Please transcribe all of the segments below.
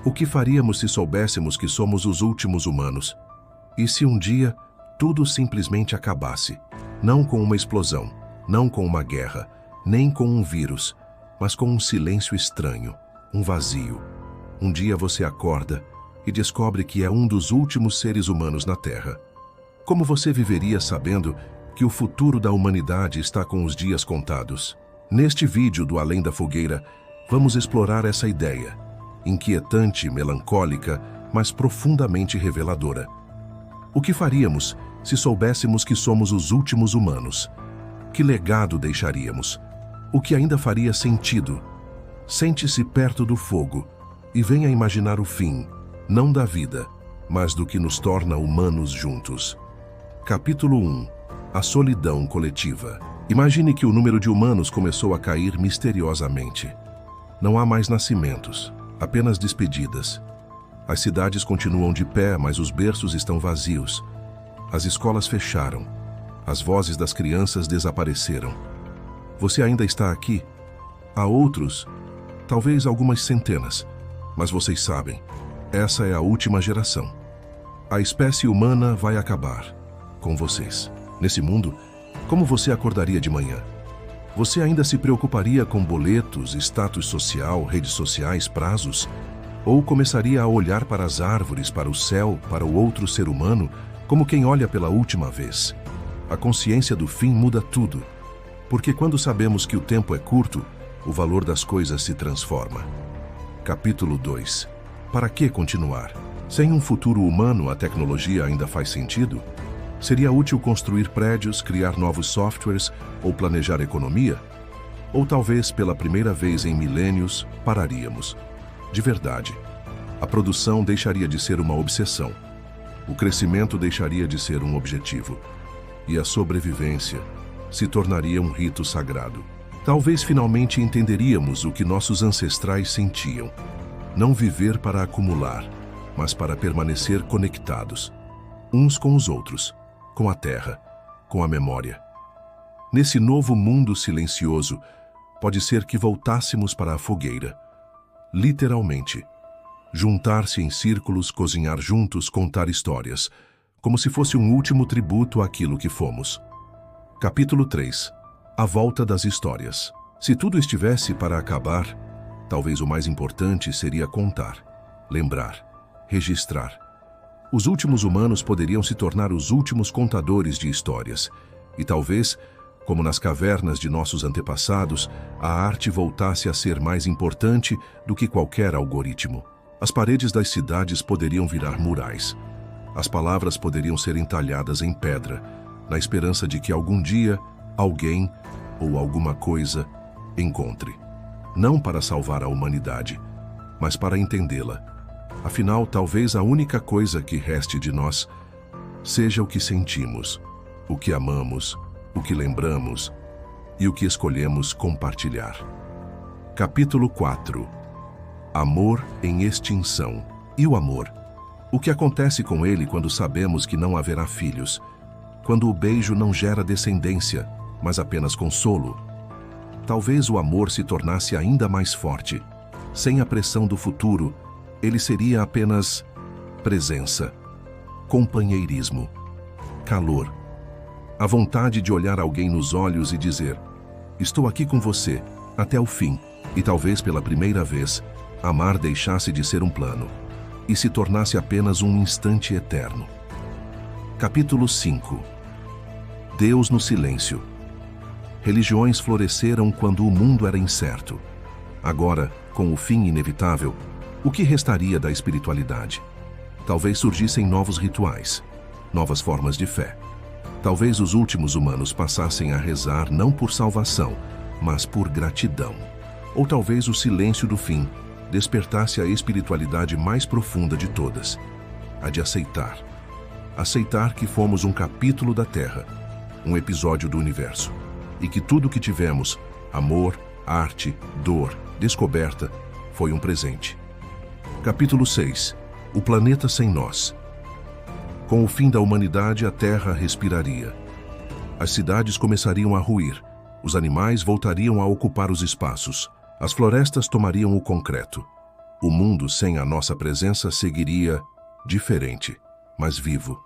O que faríamos se soubéssemos que somos os últimos humanos? E se um dia tudo simplesmente acabasse? Não com uma explosão, não com uma guerra, nem com um vírus, mas com um silêncio estranho, um vazio. Um dia você acorda e descobre que é um dos últimos seres humanos na Terra. Como você viveria sabendo que o futuro da humanidade está com os dias contados? Neste vídeo do Além da Fogueira, vamos explorar essa ideia, inquietante, melancólica, mas profundamente reveladora. O que faríamos se soubéssemos que somos os últimos humanos? Que legado deixaríamos? O que ainda faria sentido? Sente-se perto do fogo e venha imaginar o fim, não da vida, mas do que nos torna humanos juntos. Capítulo 1. A solidão coletiva. Imagine que o número de humanos começou a cair misteriosamente. Não há mais nascimentos, apenas despedidas. As cidades continuam de pé, mas os berços estão vazios. As escolas fecharam. As vozes das crianças desapareceram. Você ainda está aqui? Há outros, talvez algumas centenas, mas vocês sabem, essa é a última geração. A espécie humana vai acabar com vocês. Nesse mundo, como você acordaria de manhã? Você ainda se preocuparia com boletos, status social, redes sociais, prazos? Ou começaria a olhar para as árvores, para o céu, para o outro ser humano, como quem olha pela última vez? A consciência do fim muda tudo, porque quando sabemos que o tempo é curto, o valor das coisas se transforma. Capítulo 2. Para que continuar? Sem um futuro humano, a tecnologia ainda faz sentido? Seria útil construir prédios, criar novos softwares ou planejar economia? Ou talvez, pela primeira vez em milênios, pararíamos. De verdade, a produção deixaria de ser uma obsessão. O crescimento deixaria de ser um objetivo. E a sobrevivência se tornaria um rito sagrado. Talvez finalmente entenderíamos o que nossos ancestrais sentiam. Não viver para acumular, mas para permanecer conectados. Uns com os outros, com a terra, com a memória. Nesse novo mundo silencioso, pode ser que voltássemos para a fogueira. Literalmente. Juntar-se em círculos, cozinhar juntos, contar histórias, como se fosse um último tributo àquilo que fomos. Capítulo 3. A volta das histórias. Se tudo estivesse para acabar, talvez o mais importante seria contar, lembrar, registrar. Os últimos humanos poderiam se tornar os últimos contadores de histórias, e talvez, como nas cavernas de nossos antepassados, a arte voltasse a ser mais importante do que qualquer algoritmo. As paredes das cidades poderiam virar murais. As palavras poderiam ser entalhadas em pedra, na esperança de que algum dia, alguém ou alguma coisa encontre. Não para salvar a humanidade, mas para entendê-la. Afinal, talvez a única coisa que reste de nós seja o que sentimos, o que amamos, o que lembramos e o que escolhemos compartilhar. Capítulo 4. Amor em extinção. E o amor? O que acontece com ele quando sabemos que não haverá filhos? Quando o beijo não gera descendência, mas apenas consolo? Talvez o amor se tornasse ainda mais forte. Sem a pressão do futuro, ele seria apenas presença, companheirismo, calor. A vontade de olhar alguém nos olhos e dizer: estou aqui com você, até o fim. E talvez pela primeira vez, amar deixasse de ser um plano e se tornasse apenas um instante eterno. Capítulo 5. Deus no silêncio. Religiões floresceram quando o mundo era incerto. Agora, com o fim inevitável, o que restaria da espiritualidade? Talvez surgissem novos rituais, novas formas de fé. Talvez os últimos humanos passassem a rezar não por salvação, mas por gratidão. Ou talvez o silêncio do fim despertasse a espiritualidade mais profunda de todas, a de aceitar. Aceitar que fomos um capítulo da Terra, um episódio do universo, e que tudo que tivemos, amor, arte, dor, descoberta, foi um presente. Capítulo 6. O planeta sem nós. Com o fim da humanidade, a Terra respiraria. As cidades começariam a ruir, os animais voltariam a ocupar os espaços, as florestas tomariam o concreto. O mundo sem a nossa presença seguiria diferente, mas vivo.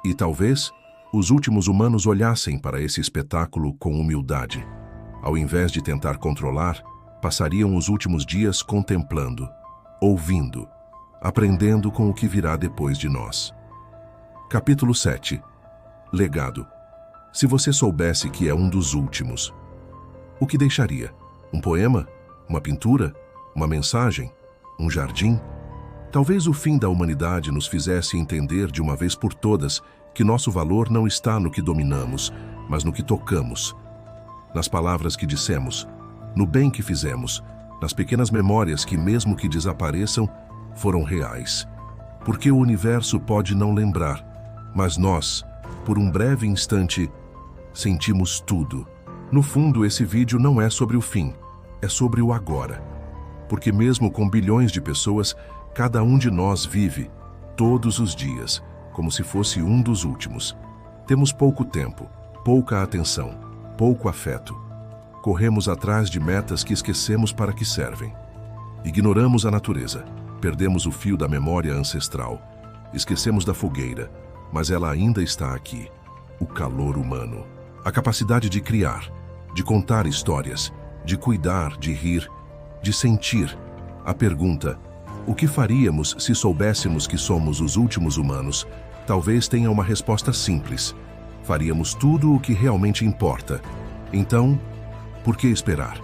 E talvez os últimos humanos olhassem para esse espetáculo com humildade. Ao invés de tentar controlar, passariam os últimos dias contemplando, ouvindo, aprendendo com o que virá depois de nós. Capítulo 7. Legado. Se você soubesse que é um dos últimos, o que deixaria? Um poema? Uma pintura? Uma mensagem? Um jardim? Talvez o fim da humanidade nos fizesse entender de uma vez por todas que nosso valor não está no que dominamos, mas no que tocamos, nas palavras que dissemos, no bem que fizemos, nas pequenas memórias que, mesmo que desapareçam, foram reais. Porque o universo pode não lembrar, mas nós, por um breve instante, sentimos tudo. No fundo, esse vídeo não é sobre o fim, é sobre o agora. Porque mesmo com bilhões de pessoas, cada um de nós vive, todos os dias, como se fosse um dos últimos. Temos pouco tempo, pouca atenção, pouco afeto. Corremos atrás de metas que esquecemos para que servem. Ignoramos a natureza, perdemos o fio da memória ancestral, esquecemos da fogueira, mas ela ainda está aqui, o calor humano. A capacidade de criar, de contar histórias, de cuidar, de rir, de sentir. A pergunta, o que faríamos se soubéssemos que somos os últimos humanos, talvez tenha uma resposta simples. Faríamos tudo o que realmente importa. Então, por que esperar?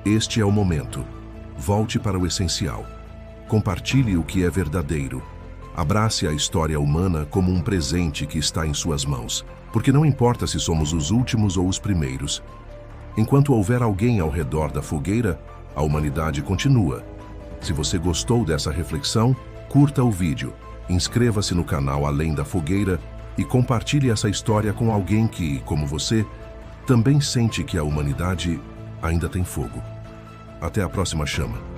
Este é o momento. Volte para o essencial. Compartilhe o que é verdadeiro. Abrace a história humana como um presente que está em suas mãos, porque não importa se somos os últimos ou os primeiros. Enquanto houver alguém ao redor da fogueira, a humanidade continua. Se você gostou dessa reflexão, curta o vídeo, inscreva-se no canal Além da Fogueira e compartilhe essa história com alguém que, como você, também sente que a humanidade ainda tem fogo. Até a próxima chama.